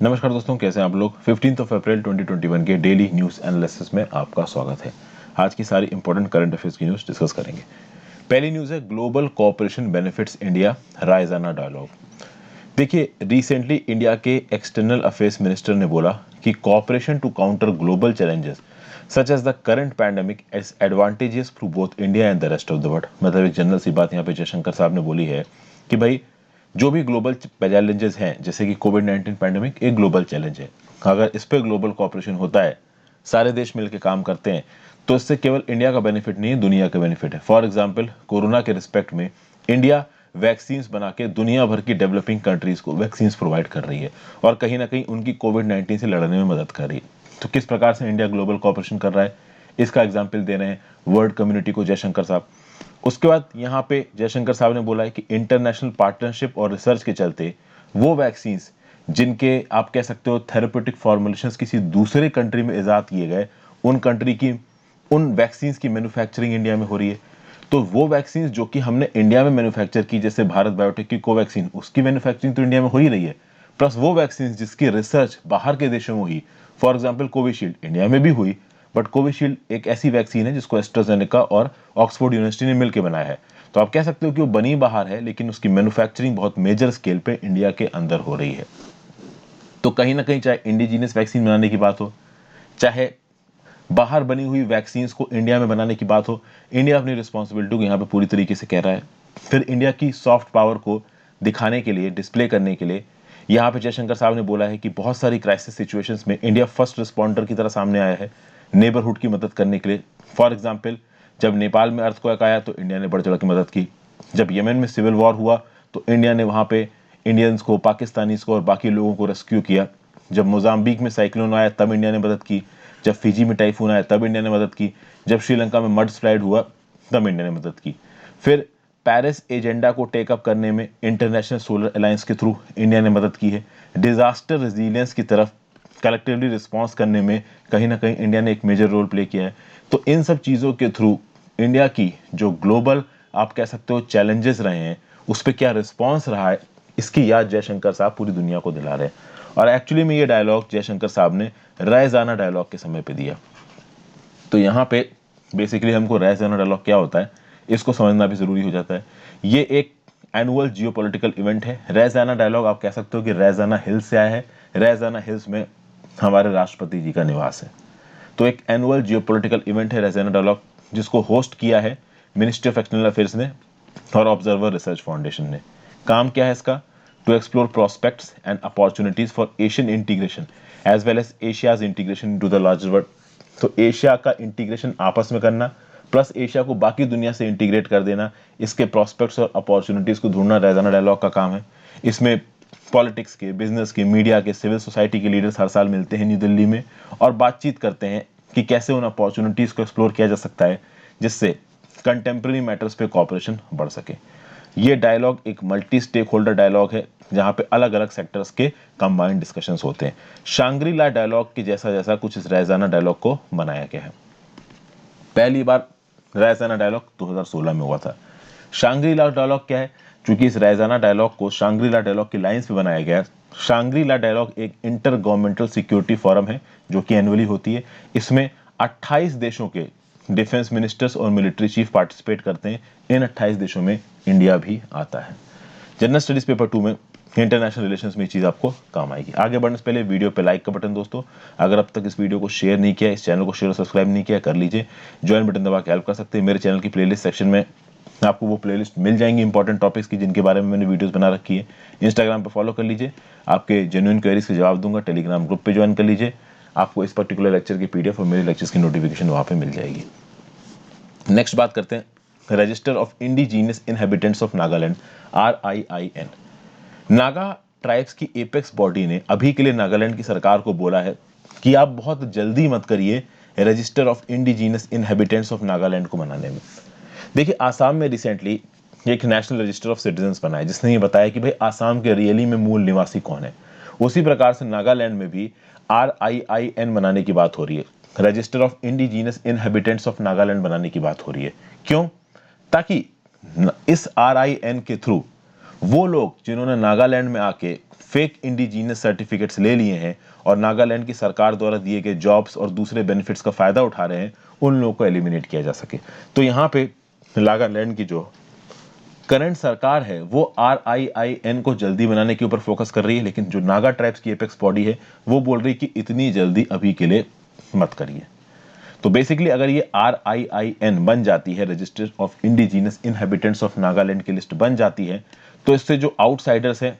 नमस्कार दोस्तों, कैसे हैं आप लोग। 15 अप्रैल 2021 के डेली न्यूज़ एनालिसिस में आपका स्वागत है। आज की सारी इंपॉर्टेंट करंट अफेयर्स की न्यूज़ डिस्कस करेंगे। पहली न्यूज़ है global cooperation benefits India, Raisina dialogue. देखिए, रिसेंटली इंडिया के एक्सटर्नल अफेयर्स मिनिस्टर ने बोला कि cooperation to counter global challenges such as the current pandemic is advantageous for both India and the rest of the world. मतलब एक general सी बात यहाँ पे जयशंकर साहब ने बोली है कि भाई जो भी ग्लोबल चैलेंजेस हैं, जैसे कि कोविड-19 पैंडेमिक एक ग्लोबल चैलेंज है, अगर इस पे ग्लोबल कोऑपरेशन होता है, सारे देश मिलकर काम करते हैं, तो इससे केवल इंडिया का बेनिफिट नहीं है, दुनिया का बेनिफिट है। फॉर एग्जांपल, कोरोना के रिस्पेक्ट में इंडिया वैक्सीन बना के दुनिया भर की डेवलपिंग कंट्रीज को वैक्सीन प्रोवाइड कर रही है और कहीं ना कहीं उनकी कोविड-19 से लड़ने में मदद कर रही है। तो किस प्रकार से इंडिया ग्लोबल कोऑपरेशन कर रहा है, इसका एग्जाम्पल दे रहे हैं वर्ल्ड कम्युनिटी को जयशंकर साहब। उसके बाद यहाँ पे जयशंकर साहब ने बोला है कि इंटरनेशनल पार्टनरशिप और रिसर्च के चलते वो वैक्सीन जिनके आप कह सकते हो थेरेप्यूटिक फॉर्मुलेशंस किसी दूसरे कंट्री में इजाद किए गए, उन कंट्री की उन वैक्सीन की मैन्युफैक्चरिंग इंडिया में हो रही है। तो वो वैक्सीन जो कि हमने इंडिया में मैन्युफैक्चर की, जैसे भारत बायोटेक की कोवैक्सीन, उसकी मैन्युफैक्चरिंग तो इंडिया में हो ही रही है, प्लस वो वैक्सीन जिसकी रिसर्च बाहर के देशों में हुई, फॉर एग्जाम्पल कोविशील्ड इंडिया में भी हुई, बट कोविशील्ड एक ऐसी वैक्सीन है जिसको एस्ट्राजेनेका और ऑक्सफोर्ड यूनिवर्सिटी ने मिलकर बनाया है। तो आप कह सकते हो कि वो बनी बाहर है, लेकिन उसकी मैन्युफैक्चरिंग बहुत मेजर स्केल पे इंडिया के अंदर हो रही है। तो कहीं ना कहीं चाहे इंडिजीनियस वैक्सीन बनाने की बात हो, चाहे बाहर बनी हुई वैक्सीन को इंडिया में बनाने की बात हो, इंडिया अपनी रिस्पॉन्सिबिलिटी को यहाँ पे पूरी तरीके से कह रहा है। फिर इंडिया की सॉफ्ट पावर को दिखाने के लिए, डिस्प्ले करने के लिए, यहाँ पे जयशंकर साहब ने बोला है कि बहुत सारी क्राइसिस सिचुएशंस में इंडिया फर्स्ट रिस्पॉन्डर की तरह सामने आया है नेबरहुड की मदद करने के लिए। फॉर एग्जाम्पल, जब नेपाल में अर्थक्वेक आया तो इंडिया ने बढ़ चढ़ के मदद की। जब यमन में सिविल वॉर हुआ तो इंडिया ने वहाँ पे इंडियंस को, पाकिस्तानीज को और बाकी लोगों को रेस्क्यू किया। जब मोजाम्बिक में साइक्लोन आया तब इंडिया ने मदद की। जब फिजी में टाइफून आया तब इंडिया ने मदद की। जब श्रीलंका में मड स्लाइड हुआ तब इंडिया ने मदद की। फिर पेरिस एजेंडा को टेकअप करने में इंटरनेशनल सोलर अलायंस के थ्रू इंडिया ने मदद की है। डिजास्टर रेजिलियंस की तरफ कलेक्टिवली रिस्पॉन्स करने में कहीं ना कहीं इंडिया ने एक मेजर रोल प्ले किया है। तो इन सब चीज़ों के थ्रू इंडिया की जो ग्लोबल आप कह सकते हो चैलेंजेस रहे हैं, उस पर क्या रिस्पॉन्स रहा है, इसकी याद जयशंकर साहब पूरी दुनिया को दिला रहे हैं। और एक्चुअली में ये डायलॉग जयशंकर साहब ने रायजाना डायलॉग के समय पे दिया। तो यहाँ पे बेसिकली हमको रायजाना डायलॉग क्या होता है इसको समझना भी जरूरी हो जाता है। ये एक एनुअल जियोपॉलिटिकल इवेंट है। रायजाना डायलॉग आप कह सकते हो कि रायजाना हिल्स से आया है। रायजाना हिल्स में हमारे राष्ट्रपति जी का निवास है। तो एक एनुअल जियोपॉलिटिकल इवेंट है रायजाना डायलॉग, जिसको होस्ट किया है मिनिस्ट्री ऑफ एक्सटर्नल अफेयर्स ने और ऑब्जर्वर रिसर्च फाउंडेशन ने। काम क्या है इसका? To explore prospects and opportunities for Asian integration as well as Asia's integration into the larger world. तो एशिया का इंटीग्रेशन आपस में करना, प्लस एशिया को बाकी दुनिया से इंटीग्रेट कर देना, इसके प्रोस्पेक्ट्स और अपॉर्चुनिटीज को ढूंढना रायजाना डायलॉग का काम है। इसमें पॉलिटिक्स के, बिजनेस के, मीडिया के, सिविल सोसाइटी के लीडर्स हर साल मिलते हैं न्यू दिल्ली में और बातचीत करते हैं कि कैसे उन अपॉर्चुनिटीज को एक्सप्लोर किया जा सकता है जिससे कंटेम्प्रेरी मैटर्स पे कॉपरेशन बढ़ सके। ये डायलॉग एक मल्टी स्टेक होल्डर डायलॉग है जहां पे अलग अलग सेक्टर्स के कंबाइंड डिस्कशंस होते हैं। शांग्री-ला डायलॉग के जैसा जैसा कुछ इस रायजाना डायलॉग को बनाया गया है। पहली बार रायजाना डायलॉग 2016 में हुआ था। शांग्री-ला डायलॉग क्या है? क्योंकि इस रायजाना डायलॉग को शांग्री-ला डायलॉग की लाइंस पे बनाया गया है। शांग्री-ला डायलॉग एक इंटर गवर्नमेंटल सिक्योरिटी फोरम है जो कि एनुअली होती है। इसमें 28 देशों के डिफेंस मिनिस्टर्स और मिलिट्री चीफ पार्टिसिपेट करते हैं। इन 28 देशों में इंडिया भी आता है। जनरल स्टडीज पेपर 2 में इंटरनेशनल रिलेशंस में ये चीज आपको काम आएगी। आगे बढ़ने से पहले वीडियो पे लाइक का बटन दोस्तों, अगर अब तक इस वीडियो को शेयर नहीं किया, इस चैनल को शेयर और सब्सक्राइब नहीं किया, कर लीजिए। ज्वाइन बटन दबा के हेल्प कर सकते हैं। मेरे चैनल की प्लेलिस्ट सेक्शन में आपको वो प्लेलिस्ट मिल जाएंगी इंपॉर्टेंट टॉपिक्स की जिनके बारे में मैंने वीडियोस बना रखी है। इंस्टाग्राम पे फॉलो कर लीजिए, आपके जेन्युइन क्वेरीज के जवाब दूंगा। टेलीग्राम ग्रुप पे ज्वाइन कर लीजिए, आपको इस पर्टिकुलर लेक्चर की पीडीएफ और मेरे लेक्चर्स की नोटिफिकेशन वहां पे मिल जाएगी। नेक्स्ट बात करते हैं register of indigenous inhabitants of Nagaland, RIIN। Naga tribes की एपेक्स बॉडी ने अभी के लिए नागालैंड की सरकार को बोला है कि आप बहुत जल्दी मत करिए register of indigenous inhabitants of Nagaland को बनाने में। देखिए, आसाम में रिसेंटली एक नेशनल रजिस्टर ऑफ सिटीजन्स बना है जिसने ये बताया कि भाई आसाम के रियली में मूल निवासी कौन है। उसी प्रकार से नागालैंड में भी RIIN बनाने की बात हो रही है, register of indigenous inhabitants of Nagaland बनाने की बात हो रही है। क्यों? ताकि इस RIN के थ्रू वो लोग जिन्होंने नागालैंड में आके फेक इंडिजीनियस सर्टिफिकेट्स ले लिए हैं और नागालैंड की सरकार द्वारा दिए गए जॉब्स और दूसरे बेनिफिट्स का फायदा उठा रहे हैं, उन लोगों को एलिमिनेट किया जा सके। तो यहाँ पे नागालैंड की जो करंट सरकार है वो RIIN को जल्दी बनाने के ऊपर फोकस कर रही है, लेकिन जो नागा ट्राइब्स की एपेक्स बॉडी है वो बोल रही है कि इतनी जल्दी अभी के लिए मत करिए। तो बेसिकली अगर ये RIIN बन जाती है, register of indigenous inhabitants of Nagaland की लिस्ट बन जाती है, तो इससे जो आउटसाइडर्स हैं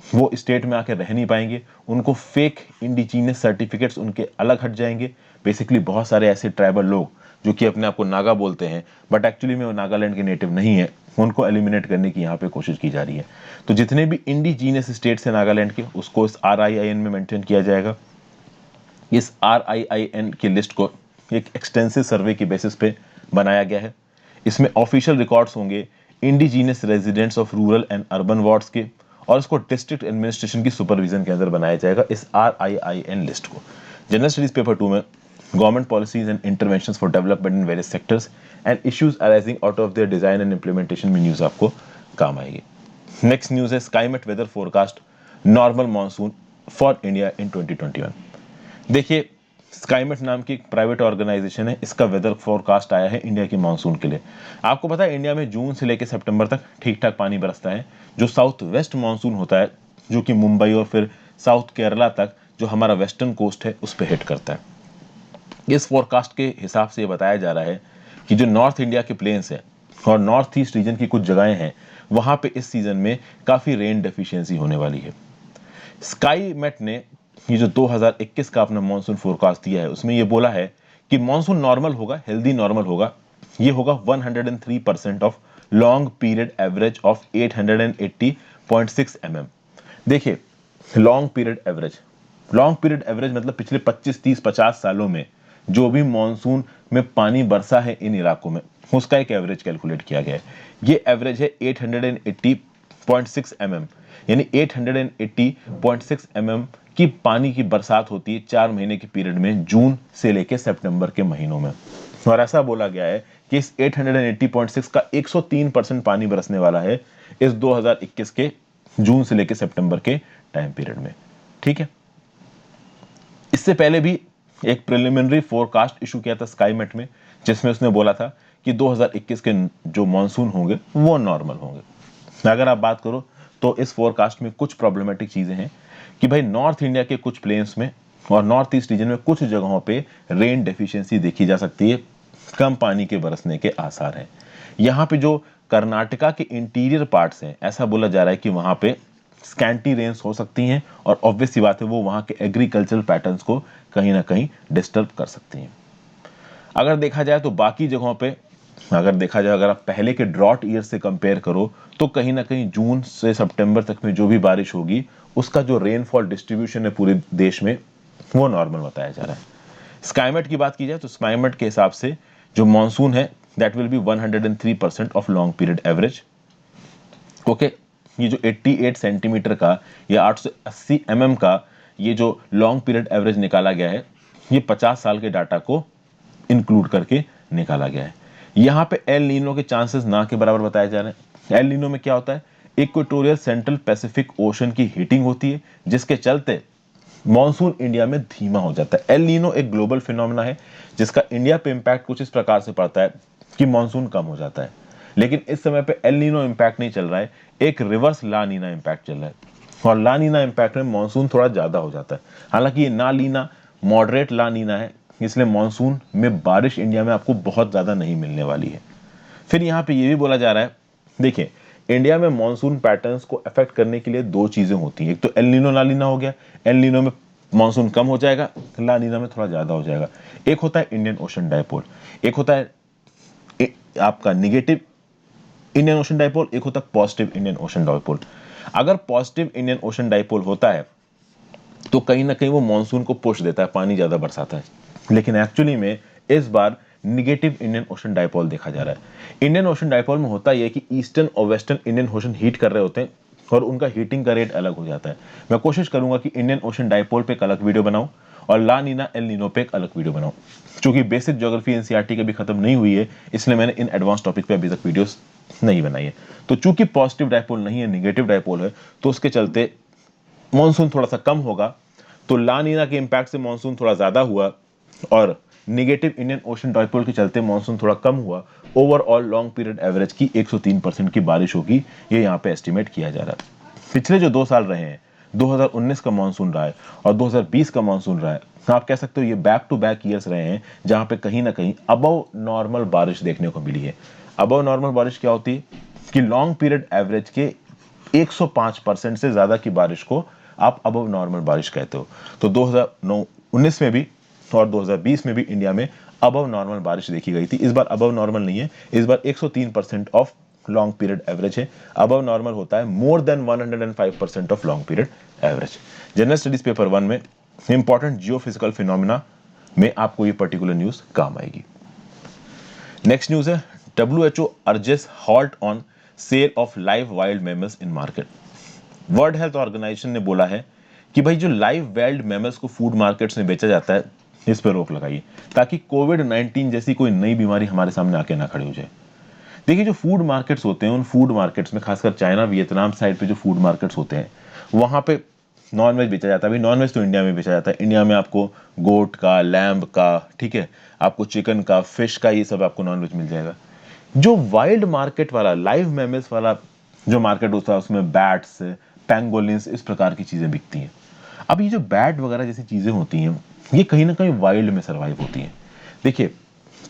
वो स्टेट में आके रह नहीं पाएंगे, उनको फेक इंडिजीनियस सर्टिफिकेट्स उनके अलग हट जाएंगे। बेसिकली बहुत सारे ऐसे ट्राइबल लोग जो कि अपने आप को नागा बोलते हैं बट एक्चुअली में वो नागालैंड के नेटिव नहीं है, उनको एलिमिनेट करने की यहाँ पे कोशिश की जा रही है। तो जितने भी इंडिजीनियस स्टेट्स हैं नागालैंड के, उसको इस RIIN में मेंटेन किया जाएगा। इस RIIN की लिस्ट को एक एक्सटेंसिव सर्वे की बेसिस पे बनाया गया है। इसमें ऑफिशियल रिकॉर्ड्स होंगे indigenous residents of rural and urban wards के, और इसको डिस्ट्रिक्ट एडमिनिस्ट्रेशन की सुपरविजन के अंदर बनाया जाएगा इस RIIN लिस्ट को। जनरल स्टडीज पेपर 2 में government policies and interventions for development in various sectors and issues arising out of their design and implementation में न्यूज आपको काम आएगी। नेक्स्ट न्यूज है Skymet weather forecast normal monsoon for India in 2021। देखिए, स्काईमेट नाम की एक प्राइवेट ऑर्गेनाइजेशन है, इसका वेदर फोरकास्ट आया है इंडिया की मानसून के लिए। आपको पता है इंडिया में जून से लेकर सितंबर तक ठीक ठाक पानी बरसता है। जो साउथ वेस्ट मानसून होता है, जो कि मुंबई और फिर साउथ केरला तक जो हमारा वेस्टर्न कोस्ट है उस पर हिट करता है। इस फोरकास्ट के हिसाब से ये बताया जा रहा है कि जो नॉर्थ इंडिया के प्लेन्स हैं और नॉर्थ ईस्ट रीजन की कुछ जगहें हैं, वहां पे इस सीजन में काफी रेन डेफिशिएंसी होने वाली है। स्काईमेट ने ये जो 2021 का अपना मानसून फोरकास्ट दिया है उसमें ये बोला है कि मानसून नॉर्मल होगा, हेल्दी नॉर्मल होगा। ये होगा 103% of long period average of 880.6 mm। देखिए, लॉन्ग पीरियड एवरेज मतलब पिछले 25, 30, 50 सालों में जो भी मानसून में पानी बरसा है इन इलाकों में, उसका एक एवरेज कैलकुलेट किया गया है। ये एवरेज है 880.6 mm, यानी 880.6 mm की पानी की बरसात होती है 4 महीने के पीरियड में, जून से लेकर सितंबर के महीनों में। और ऐसा बोला गया है कि इस 880.6 का 103% पानी बरसने वाला है इस 2021 के जून से लेकर सितंबर के टाइम पीरियड में। ठीक है, इससे पहले भी एक प्रिलिमिनरी फोरकास्ट इशू किया था स्काईमेट में, जिसमें उसने बोला था कि 2021 के जो मानसून होंगे वो नॉर्मल होंगे। अगर आप बात करो तो इस फोरकास्ट में कुछ प्रॉब्लमेटिक चीजें हैं कि भाई नॉर्थ इंडिया के कुछ प्लेन्स में और नॉर्थ ईस्ट रीजन में कुछ जगहों पे रेन डेफिशिएंसी देखी जा सकती है, कम पानी के बरसने के आसार हैं। यहाँ पे जो कर्नाटका के इंटीरियर पार्ट्स हैं, ऐसा बोला जा रहा है कि वहां पे स्कैंटी रेन्स हो सकती हैं और ऑब्वियस सी बात है वो वहां के एग्रीकल्चरल पैटर्न्स को कहीं ना कहीं डिस्टर्ब कर सकती हैं। अगर देखा जाए तो बाकी जगहों पे अगर आप पहले के ड्रॉट ईयर से कंपेयर करो तो कहीं ना कहीं जून से सितंबर तक में जो भी बारिश होगी उसका जो रेनफॉल डिस्ट्रीब्यूशन है पूरे देश में वो नॉर्मल बताया जा रहा है। स्काईमेट की बात की जाए तो स्काईमेट के हिसाब से जो मानसून है that will be 103% of long period average. Okay, ये जो 88 सेंटीमीटर का या 880 mm का ये जो लॉन्ग पीरियड एवरेज निकाला गया है, ये 50 साल के डाटा को इंक्लूड करके निकाला गया है। यहाँ पे एल नीनो के चांसेस ना के बराबर बताए जा रहे हैं। एल नीनो में क्या होता है, इक्वेटोरियल सेंट्रल पैसिफिक ओशन की हीटिंग होती है जिसके चलते मॉनसून इंडिया में धीमा हो जाता है। एल नीनो एक ग्लोबल फिनोमेना है जिसका इंडिया पे इंपैक्ट कुछ इस प्रकार से पड़ता है कि मॉनसून कम हो जाता है, लेकिन इस समय पे एल नीनो इंपैक्ट नहीं चल रहा है, एक रिवर्स ला नीना इंपैक्ट चल रहा है और ला नीना इंपैक्ट में मॉनसून थोड़ा ज्यादा हो जाता है। हालांकि ये ना लीना मॉडरेट ला नीना है, इसलिए मॉनसून में बारिश इंडिया में आपको बहुत ज्यादा नहीं मिलने वाली है। फिर यहाँ पे ये भी बोला जा रहा है, देखिए इंडिया में मॉनसून पैटर्न्स को अफेक्ट करने के लिए दो चीजें होती हैं, एक तो एल नीनो ला नीना हो गया, एल नीनो में मॉनसून कम हो जाएगा, ला नीना में थोड़ा ज्यादा हो जाएगा। एक होता है इंडियन ओशन डायपोल, एक होता है आपका निगेटिव इंडियन ओशन डायपोल, एक होता है पॉजिटिव इंडियन ओशन डायपोल। अगर पॉजिटिव इंडियन ओशन डायपोल होता है तो कहीं ना कहीं वो मॉनसून को पुश देता है, पानी ज्यादा बरसाता है, लेकिन एक्चुअली में इस बार निगेटिव इंडियन ओशन डायपोल देखा जा रहा है। इंडियन ओशन डायपोल में होता यह कि ईस्टर्न और वेस्टर्न इंडियन ओशन हीट कर रहे होते हैं और उनका हीटिंग का रेट अलग हो जाता है। मैं कोशिश करूंगा कि इंडियन ओशन डायपोल पे एक अलग वीडियो बनाऊं और ला नीना एल नीनो पे एक अलग वीडियो बनाऊं। चूंकि बेसिक ज्योग्राफी एनसीईआरटी की भी खत्म नहीं हुई है, इसलिए मैंने इन एडवांस टॉपिक पे अभी तक वीडियोस नहीं बनाई है। तो चूंकि पॉजिटिव डायपोल नहीं है, निगेटिव डायपोल है, तो उसके चलते मॉनसून थोड़ा सा कम होगा। तो ला नीना के इंपैक्ट से मॉनसून थोड़ा ज्यादा हुआ और निगेटिव इंडियन ओशन डायपोल के चलते मॉनसून थोड़ा कम हुआ। ओवरऑल लॉन्ग पीरियड एवरेज की 103% की बारिश होगी, ये यहाँ पे एस्टिमेट किया जा रहा है। पिछले जो 2 साल रहे हैं, 2019 का मानसून रहा है और 2020 का मानसून रहा है, आप कह सकते हो ये बैक टू बैक ईयर्स रहे हैं जहां पे कहीं ना कहीं अबव नॉर्मल बारिश देखने को मिली है। अबव नॉर्मल बारिश क्या होती है कि लॉन्ग पीरियड एवरेज के 105% से ज्यादा की बारिश को आप अबव नॉर्मल बारिश कहते हो। तो 2019 में भी और 2020 में भी इंडिया में अबव नॉर्मल बारिश देखी गई थी। इस बार अबव नॉर्मल नहीं है, इस बार 103% ऑफ लॉन्ग पीरियड एवरेज है। अबव नॉर्मल होता है more than 105% of long period average. General studies paper 1 में इंपॉर्टेंट जियोफिजिकल फिनोमिना में आपको ये पर्टिकुलर न्यूज काम आएगी। नेक्स्ट न्यूज है WHO urges halt on sale of live wild mammals in market. World Health Organization ने बोला है कि भाई जो लाइव वाइल्ड मैमल्स को फूड मार्केट्स में बेचा जाता है, इस पर रोक लगाइए ताकि कोविड-19 जैसी कोई नई बीमारी हमारे सामने आके ना खड़ी हो जाए। देखिए जो फूड मार्केट्स होते हैं, उन फूड मार्केट्स में खासकर चाइना वियतनाम साइड पे जो फूड मार्केट्स होते हैं, वहां पे नॉनवेज बेचा जाता है। अभी नॉनवेज तो इंडिया में बेचा जाता है। इंडिया में आपको गोट का, लैम्ब का, ठीक है, आपको चिकन का, फिश का, ये सब आपको नॉनवेज मिल जाएगा। जो वाइल्ड मार्केट वाला, लाइव मैमल्स वाला जो मार्केट होता है, उसमें बैट्स, पैंगोलिन्स, इस प्रकार की चीजें बिकती हैं। अब ये जो बैट वगैरह जैसी चीजें होती हैं, ये कहीं ना कहीं वाइल्ड में सर्वाइव होती हैं। देखिए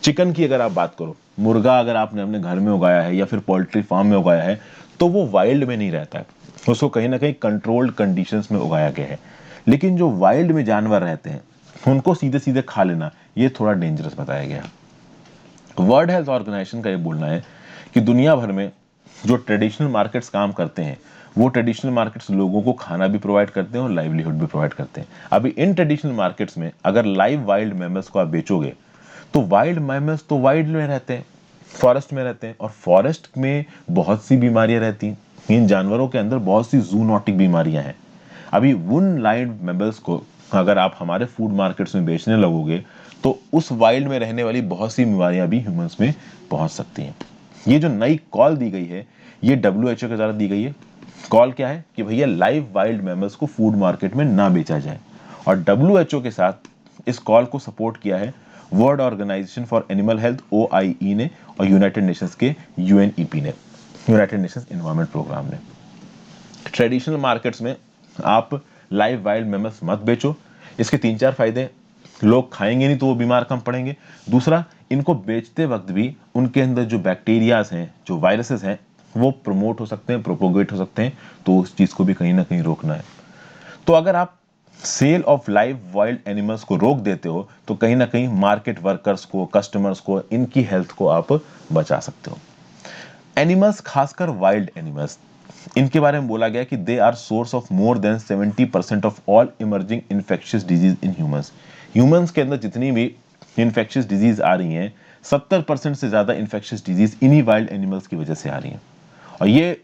चिकन की अगर आप बात करो, मुर्गा अगर आपने अपने घर में उगाया है या फिर पोल्ट्री फार्म में उगाया है, तो वो वाइल्ड में नहीं रहता है, उसको कहीं ना कहीं कंट्रोल्ड कंडीशंस में उगाया गया है। लेकिन जो वाइल्ड में जानवर रहते हैं, उनको सीधे सीधे खा लेना, ये थोड़ा डेंजरस बताया गया। वर्ल्ड हेल्थ ऑर्गेनाइजेशन का ये बोलना है कि दुनिया भर में जो ट्रेडिशनल मार्केट्स काम करते हैं, वो ट्रेडिशनल मार्केट्स लोगों को खाना भी प्रोवाइड करते हैं और लाइवलीहुड भी प्रोवाइड करते हैं। अभी इन ट्रेडिशनल मार्केट्स में अगर लाइव वाइल्ड मैमल्स को आप बेचोगे, तो वाइल्ड मैमल्स तो वाइल्ड में रहते हैं, फॉरेस्ट में रहते हैं, और फॉरेस्ट में बहुत सी बीमारियां रहती हैं। इन जानवरों के अंदर बहुत सी जूनोटिक बीमारियां हैं। अभी उन लाइव मैमल्स को अगर आप हमारे फूड मार्केट्स में बेचने लगोगे, तो उस वाइल्ड में रहने वाली बहुत सी बीमारियां भी ह्यूमंस में पहुंच सकती हैं। ये जो नई कॉल दी गई है, ये WHO के द्वारा दी गई है। कॉल क्या है कि भैया लाइव वाइल्ड मैमल्स को फूड मार्केट में ना बेचा जाए। और WHO के साथ इस कॉल को सपोर्ट किया है World Organisation for Animal Health OIE ने और यूनाइटेड नेशंस के UNEP ने, यूनाइटेड नेशंस एनवायरमेंट प्रोग्राम ने। ट्रेडिशनल मार्केट्स में आप लाइव वाइल्ड मैमल्स मत बेचो। इसके 3-4 फायदे: लोग खाएंगे नहीं तो वो बीमार कम पड़ेंगे। दूसरा, इनको बेचते वक्त भी उनके अंदर जो बैक्टीरियाज हैं, जो वायरसेस हैं, वो प्रमोट हो सकते हैं, प्रोपोगेट हो सकते हैं, तो उस चीज को भी कहीं ना कहीं रोकना है। तो अगर आप sale of live wild animals को रोक देते हो, तो कहीं ना कहीं मार्केट वर्कर्स को, कस्टमर्स को, इनकी हेल्थ को आप बचा सकते हो। एनिमल्स, खासकर वाइल्ड एनिमल्स, इनके बारे में बोला गया कि they are source of more than 70% of all emerging infectious disease in humans. Humans के अंदर जितनी भी इन्फेक्शियस डिजीज आ रही हैं, 70% से ज्यादा इन्फेक्शियस डिजीज इन्हीं वाइल्ड एनिमल्स की वजह से आ रही हैं। और ये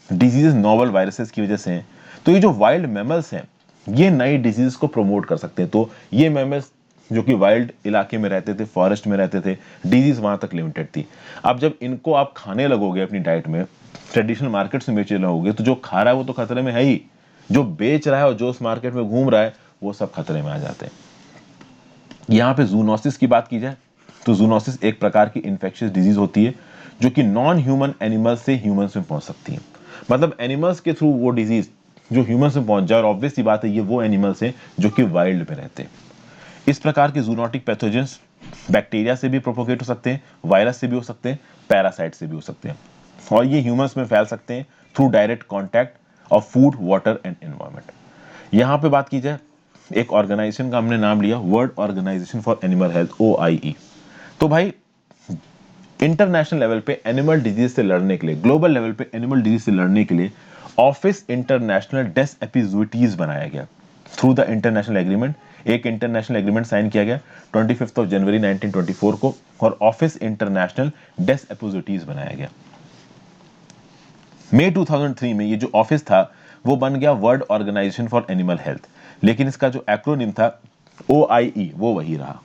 डिजीज नोवल वायरसेस की वजह से हैं। तो ये जो वाइल्ड मैमल्स हैं, ये नई डिजीज को प्रमोट कर सकते हैं। तो ये मैमल्स जो कि वाइल्ड इलाके में रहते थे, फॉरेस्ट में रहते थे, डिजीज वहां तक लिमिटेड थी। अब जब इनको आप खाने लगोगे अपनी डाइट में, ट्रेडिशनल मार्केट्स में बेचने लगोगे, तो जो खा रहा है वो तो खतरे में है ही, जो बेच रहा है और जो उस मार्केट में घूम रहा है, वो सब खतरे में आ जाते हैं। यहाँ पे जूनोसिस की बात की जाए, तो जूनोसिस एक प्रकार की इन्फेक्शियस डिजीज होती है जो कि नॉन ह्यूमन एनिमल्स से ह्यूमंस में पहुंच सकती है। मतलब एनिमल्स के थ्रू वो डिजीज जो ह्यूमंस में पहुंच जाए, और ऑब्वियस सी बात है ये वो एनिमल्स हैं जो कि वाइल्ड में रहते हैं। इस प्रकार के जूनोटिक पैथोजेंस बैक्टीरिया से भी प्रोपोगेट हो सकते हैं, वायरस से भी हो सकते हैं, पैरासाइट से भी हो सकते हैं, और ये ह्यूमंस में फैल सकते हैं through direct contact of food, water and environment. यहाँ पे बात की जाए, एक ऑर्गेनाइजेशन का हमने नाम लिया, World Organisation for Animal Health OIE। तो भाई इंटरनेशनल लेवल पे एनिमल डिजीज से लड़ने के लिए, ग्लोबल लेवल पे एनिमल डिजीज से लड़ने के लिए ऑफिस इंटरनेशनल डेस एपिजोटीज बनाया गया थ्रू द इंटरनेशनल एग्रीमेंट। एक इंटरनेशनल एग्रीमेंट साइन किया गया 25 जनवरी 1924 को, और ऑफिस इंटरनेशनल डेस एपिजोटीज बनाया गया। मई 2003 में ये जो ऑफिस था वो बन गया World Organisation for Animal Health, लेकिन इसका जो एक्रोनिम था OIE वो वही रहा।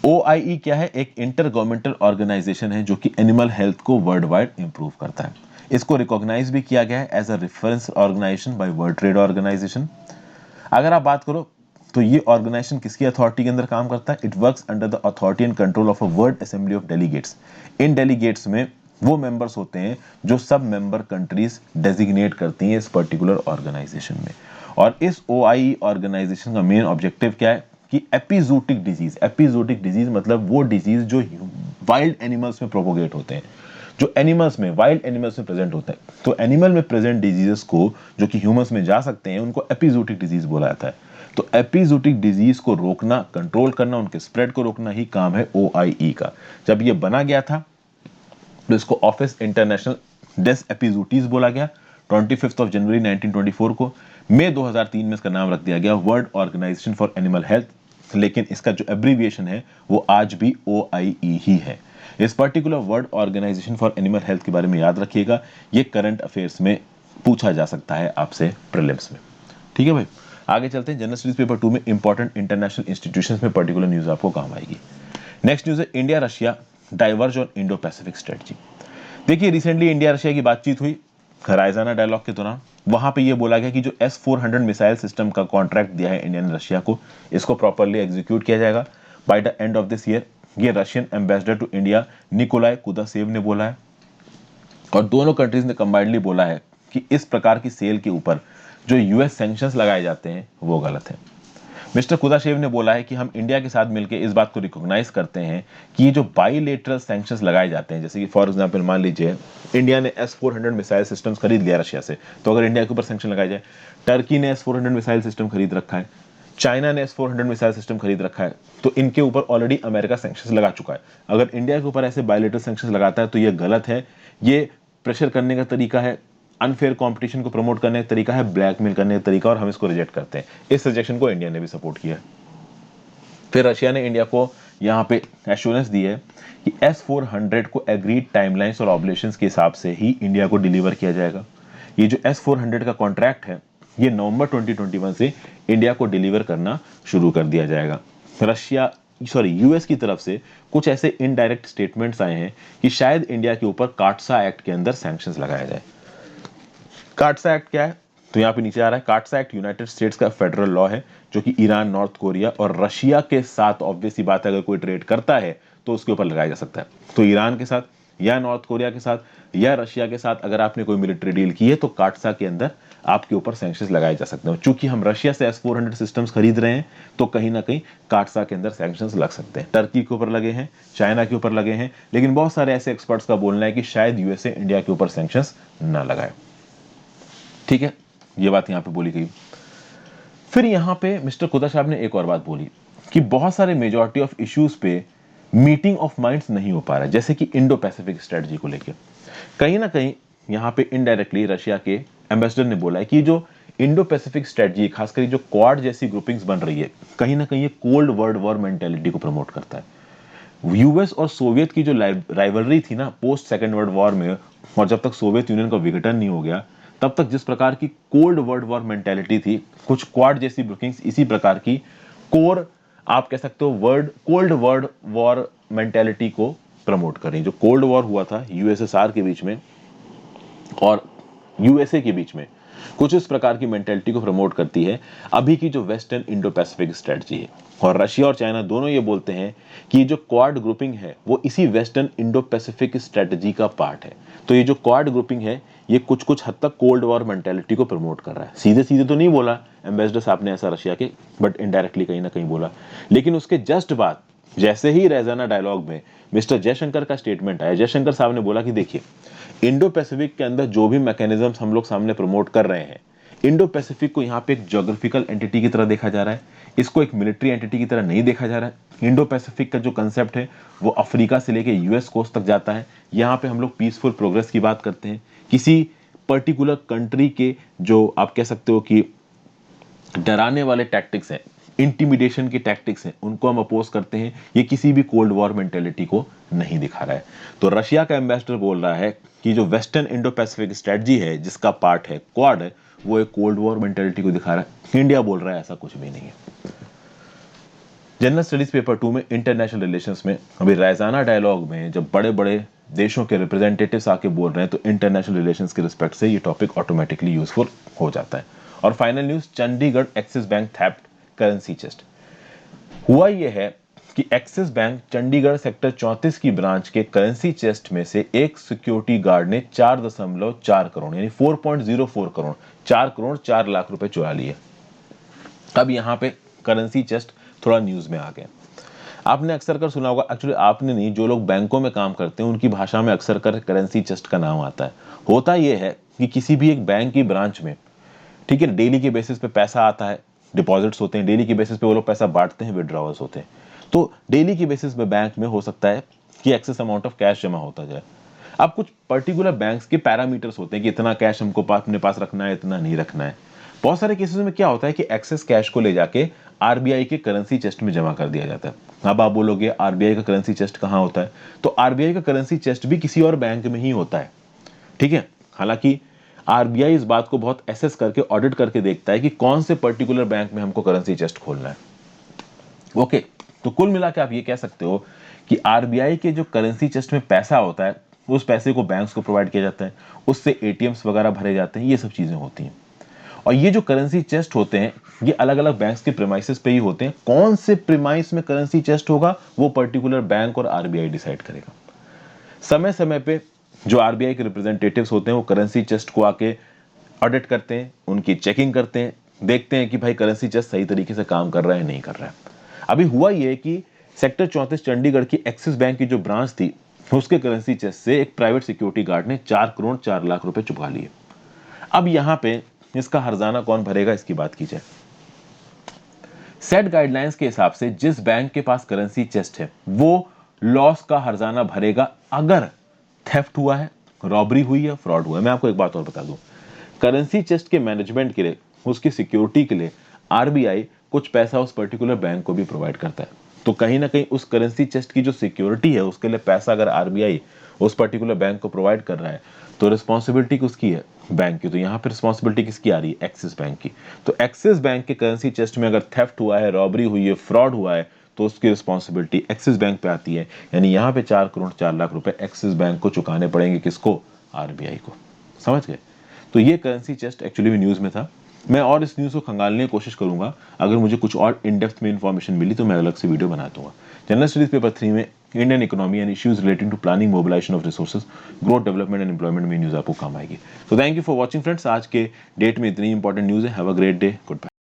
OIE क्या है? एक इंटर गवर्नमेंटल ऑर्गेनाइजेशन है जो कि एनिमल हेल्थ को वर्ल्ड वाइड इंप्रूव करता है। इसको रिकॉग्नाइज भी किया गया है as a reference organisation by World Trade Organization. अगर आप बात करो तो ये ऑर्गेनाइजेशन किसकी अथॉरिटी के अंदर काम करता है? It works under the authority and control of a world assembly of delegates. In delegates में वो मेंबर्स होते हैं जो सब मेंबर कंट्रीज डेजिग्नेट करती हैं इस पर्टिकुलर ऑर्गेनाइजेशन में। और इस OIE ऑर्गेनाइजेशन का मेन ऑब्जेक्टिव क्या है कि एपिजोटिक डिजीज मतलब वो डिजीज जो वाइल्ड एनिमल्स में प्रोपोगेट होते हैं, जो एनिमल्स में वाइल्ड एनिमल्स में प्रेजेंट होते हैं। तो एनिमल में प्रेजेंट डिजीजेस को जो कि ह्यूमंस में जा सकते हैं उनको एपिजोटिक डिजीज बोला जाता है। तो एपिजोटिक डिजीज को रोकना, कंट्रोल करना, उनके स्प्रेड को रोकना ही काम है OIE का। जब ये बना गया था तो इसको ऑफिस इंटरनेशनल डेस एपिजोटीज बोला गया 25 जनवरी 1924 को। मई 2003 में इसका नाम रख दिया गया World Organisation for Animal Health, लेकिन इसका जो एब्रीविएशन है वो आज भी OIE ही है। इस particular World Organisation for Animal Health के बारे में याद रखिएगा, ये करंट अफेयर्स में पूछा जा सकता है आपसे प्रीलिम्स में। ठीक है भाई, आगे चलते हैं। जनरल स्टडीज पेपर 2 में इंपॉर्टेंट इंटरनेशनल इंस्टीट्यूशंस में पर्टिकुलर न्यूज आपको काम आएगी। नेक्स्ट न्यूज है India Russia diverge on Indo Pacific strategy. देखिए रिसेंटली इंडिया रशिया की बातचीत हुई रायजाना डायलॉग के दौरान। वहां पे ये बोला गया कि जो S-400 मिसाइल सिस्टम का कॉन्ट्रैक्ट दिया है इंडिया ने रशिया को, इसको प्रॉपर्ली एग्जीक्यूट किया जाएगा by the end of this year. ये Russian ambassador to India Nikolai Kudashev ने बोला है। और दोनों कंट्रीज ने कंबाइंडली बोला है कि इस प्रकार की सेल के ऊपर जो US सैंक्शंस लगाए जाते हैं वो गलत है। मिस्टर कुदाशेव ने बोला है कि हम इंडिया के साथ मिलकर इस बात को रिकॉग्नाइज करते हैं कि ये जो बाइलेटरल सैंक्शंस लगाए जाते हैं, जैसे कि फॉर एग्जांपल मान लीजिए इंडिया ने S-400 मिसाइल सिस्टम्स खरीद लिया रशिया से, तो अगर इंडिया के ऊपर सैंक्शन लगाए जाए, टर्की ने S-400 मिसाइल सिस्टम खरीद रखा है, चाइना ने S-400 मिसाइल सिस्टम खरीद रखा है, तो इनके ऊपर ऑलरेडी अमेरिका सैंक्शंस लगा चुका है। अगर इंडिया के ऊपर ऐसे बाइलेटरल सैंक्शंस लगाता है तो ये गलत है। ये प्रेशर करने का तरीका है, अनफेयर कंपटीशन को प्रमोट करने का तरीका है, ब्लैकमेल करने का तरीका, और हम इसको रिजेक्ट करते हैं। इस रिजेक्शन को इंडिया ने भी सपोर्ट किया। फिर रशिया ने इंडिया को यहाँ पे एश्योरेंस दी है कि S-400 को एग्रीड टाइमलाइंस और ऑब्लेशंस के हिसाब से ही इंडिया को डिलीवर किया जाएगा। ये जो S-400 का कॉन्ट्रैक्ट है ये नवंबर 2021 से इंडिया को डिलीवर करना शुरू कर दिया जाएगा। US की तरफ से कुछ ऐसे इनडायरेक्ट स्टेटमेंट्स आए हैं कि शायद इंडिया के ऊपर काटसा एक्ट के अंदर सैंक्शंस लगाया जाए। काटसा एक्ट क्या है? तो यहाँ पे नीचे आ रहा है, काटसा एक्ट यूनाइटेड स्टेट्स का फेडरल लॉ है जो कि ईरान, नॉर्थ कोरिया और रशिया के साथ ऑब्वियस ही बात है, अगर कोई ट्रेड करता है तो उसके ऊपर लगाया जा सकता है। तो ईरान के साथ या नॉर्थ कोरिया के साथ या रशिया के साथ अगर आपने कोई मिलिट्री डील की है तो काटसा के अंदर आपके ऊपर सैंक्शंस लगाए जा सकते हैं। चूंकि हम रशिया से S-400 सिस्टम्स खरीद रहे हैं तो कहीं ना कहीं काटसा के अंदर सैंक्शंस लग सकते हैं। टर्की के ऊपर लगे हैं, चाइना के ऊपर लगे हैं, लेकिन बहुत सारे ऐसे एक्सपर्ट्स का बोलना है कि शायद USA इंडिया के ऊपर सैंक्शंस ना लगाए। ठीक है, ये बात यहां पे बोली गई। फिर यहां पे मिस्टर कुदा साहब ने एक और बात बोली कि बहुत सारे मेजॉरिटी ऑफ इश्यूज पे मीटिंग ऑफ माइंड्स नहीं हो पा रहा है, जैसे कि इंडो पैसिफिक स्ट्रेटजी को लेकर। कहीं ना कहीं यहां पे इनडायरेक्टली रशिया के एम्बेसडर ने बोला है कि जो इंडो पैसिफिक स्ट्रेटजी, खासकर जो क्वाड जैसी ग्रुपिंग्स बन रही है, कहीं ना कहीं ये कोल्ड वर्ल्ड वॉर मेंटेलिटी को प्रमोट करता है। US और सोवियत की जो राइवलरी थी ना पोस्ट सेकेंड वर्ल्ड वॉर में, और जब तक सोवियत यूनियन का विघटन नहीं हो गया तब तक जिस प्रकार की कोल्ड वर्ल्ड वॉर मेंटेलिटी थी, कुछ क्वाड जैसी बुकिंग्स इसी प्रकार की कोर, आप कह सकते हो world cold world war mentality को प्रमोट करें। जो कोल्ड वॉर हुआ था USSR के बीच में और USA के बीच में, कुछ इस प्रकार की मेंटेलिटी को प्रमोट करती है अभी की जो वेस्टर्न इंडो पैसिफिक स्ट्रेटजी है। और रशिया और चाइना दोनों ये बोलते हैं कि जो क्वाड ग्रुपिंग है वो इसी वेस्टर्न इंडो पैसिफिक स्ट्रेटजी का पार्ट है। तो ये जो क्वाड ग्रुपिंग है ये कुछ कुछ हद तक कोल्ड वॉर मेंटेलिटी को प्रमोट कर रहा है। सीधे सीधे तो नहीं बोला एम्बेसडर साहब ने ऐसा रशिया के, बट इनडायरेक्टली कहीं ना कहीं बोला। लेकिन उसके जस्ट बाद जैसे ही रैजाना डायलॉग में मिस्टर जयशंकर का स्टेटमेंट आया, जयशंकर साहब ने बोला कि देखिए इंडो पैसिफिक के अंदर जो भी मैकेनिज्म्स हम लोग सामने प्रमोट कर रहे हैं, इंडो पैसिफिक को यहाँ पे एक ज्योग्राफिकल एंटिटी की तरह देखा जा रहा है, इसको एक मिलिट्री एंटिटी की तरह नहीं देखा जा रहा है। इंडो पैसिफिक का जो कंसेप्ट है वो अफ्रीका से लेके US कोस्ट तक जाता है। यहाँ पे हम लोग पीसफुल प्रोग्रेस की बात करते हैं। किसी पर्टिकुलर कंट्री के जो आप कह सकते हो कि डराने वाले टैक्टिक्स हैं, इंटिमिडेशन की टैक्टिक्स हैं, उनको हम अपोज करते हैं। ये किसी भी कोल्ड वॉर मेंटेलिटी को नहीं दिखा रहा है। तो रशिया का एम्बेसडर बोल रहा है कि जो वेस्टर्न इंडो पैसिफिक स्ट्रेटजी है जिसका पार्ट है क्वाड है, वो एक कोल्ड वॉर मेंटेलिटी को दिखा रहा है। इंडिया बोल रहा है ऐसा कुछ भी नहीं है। जनरल स्टडीज पेपर 2 में इंटरनेशनल रिलेशंस में अभी रायजाना डायलॉग में जब बड़े बड़े देशों के रिप्रेजेंटेटिव्स आके बोल रहे हैं तो इंटरनेशनल रिलेशंस के रिस्पेक्ट से ये टॉपिक ऑटोमेटिकली यूजफुल हो जाता है। और final news, Chandigarh axis bank theft currency chest. हुआ ये है कि एक्सिस बैंक चंडीगढ़ सेक्टर 34 की ब्रांच के करेंसी चेस्ट में से एक सिक्योरिटी गार्ड ने 4.4 करोड़ यानी 4.04 करोड़ 4 करोड़ 4 लाख रुपए चुरा लिए। अब यहाँ पे करेंसी चेस्ट थोड़ा न्यूज में आ गया। आपने अक्सर कर सुना होगा, एक्चुअली आपने नहीं, जो लोग बैंकों में काम करते हैं उनकी भाषा में अक्सर कर करेंसी चेस्ट का नाम आता है। होता यह है कि किसी भी एक बैंक की ब्रांच में, ठीक है, डेली के बेसिस पे पैसा आता है, डिपॉजिट्स होते हैं, डेली के बेसिस पे वो लोग पैसा बांटते हैं, विड्रॉवल्स होते हैं। तो डेली के बेसिस पे बैंक में हो सकता है कि एक्सेस अमाउंट ऑफ कैश जमा होता जाए। अब कुछ पर्टिकुलर बैंक्स के पैरामीटर्स होते हैं कि इतना कैश हमको अपने पास रखना है, इतना नहीं रखना है। बहुत सारे केसेस में क्या होता है कि एक्सेस कैश को ले जाके आरबीआई के करेंसी चेस्ट में जमा कर दिया जाता है। अब आप बोलोगे आरबीआई का करेंसी चेस्ट कहाँ होता है, तो आरबीआई का करेंसी चेस्ट भी किसी और बैंक में ही होता है, ठीक है। हालांकि आरबीआई इस बात को बहुत एसेस करके, ऑडिट करके देखता है कि कौन से पर्टिकुलर बैंक में हमको करेंसी चेस्ट खोलना है। ओके, तो कुल मिला के आप ये कह सकते हो कि आरबीआई के जो करेंसी चेस्ट में पैसा होता है उस पैसे को बैंक्स को प्रोवाइड किया जाता है, उससे एटीएम्स वगैरह भरे जाते हैं, ये सब चीजें होती हैं। और ये जो करेंसी चेस्ट होते हैं ये अलग अलग बैंक्स के प्रीमाइसेस पे ही होते हैं। कौन से प्रीमाइस में करेंसी चेस्ट होगा वो पर्टिकुलर बैंक और आरबीआई डिसाइड करेगा। समय समय पे जो आरबीआई के रिप्रेजेंटेटिव्स होते हैं वो करेंसी चेस्ट को आके ऑडिट करते हैं, उनकी चेकिंग करते हैं, देखते हैं कि भाई करेंसी चेस्ट सही तरीके से काम कर रहा है नहीं कर रहा है। अभी हुआ ये कि सेक्टर 34 चंडीगढ़ की एक्सिस बैंक की जो ब्रांच थी उसके करेंसी चेस्ट से एक प्राइवेट सिक्योरिटी गार्ड ने 4 करोड़ 4 लाख रुपए चुका लिए। अब यहां पे इसका हर्जाना कौन भरेगा, इसकी बात की जाए। सेट गाइडलाइंस के हिसाब से जिस बैंक के पास करेंसी चेस्ट है वो लॉस का हर्जाना भरेगा अगर थेफ्ट हुआ है, रॉबरी हुई है, फ्रॉड हुआ है। मैं आपको एक बात और बता दूं, करेंसी चेस्ट के मैनेजमेंट के लिए, उसकी सिक्योरिटी के लिए आरबीआई कुछ पैसा उस पर्टिकुलर बैंक को भी प्रोवाइड करता है। तो कहीं ना कहीं उस करेंसी चेस्ट की जो सिक्योरिटी है उसके लिए पैसा अगर आरबीआई उस पर्टिकुलर बैंक को प्रोवाइड कर रहा है तो रिस्पॉन्सिबिलिटी किसकी है, बैंक की। तो यहाँ पे रिस्पॉन्सिबिलिटी किसकी आ रही है, एक्सिस बैंक की। तो एक्सिस बैंक के करेंसी चेस्ट में अगर थेफ्ट हुआ है, रॉबरी हुई है, फ्रॉड हुआ है तो उसकी रिस्पॉन्सिबिलिटी एक्सिस बैंक पे आती है। यानी यहाँ पे 4 करोड़ 4 लाख रुपए एक्सिस बैंक को चुकाने पड़ेंगे, किसको, आरबीआई को। समझ गए। तो ये करेंसी चेस्ट एक्चुअली में न्यूज में था। मैं और इस न्यूज को खंगालने की कोशिश करूंगा, अगर मुझे कुछ और इन डेप्थ में इंफॉर्मेशन मिली तो मैं अलग से वीडियो बना दूंगा। जनरल स्टडीज पेपर 3 में Indian economy and issues relating to planning, mobilisation of resources, growth, development and employment में न्यूज आपको काम आएगी। तो thank you for watching friends. आज के डेट में इतनी इंपॉर्टेंट न्यूज है। Have a great day, good bye.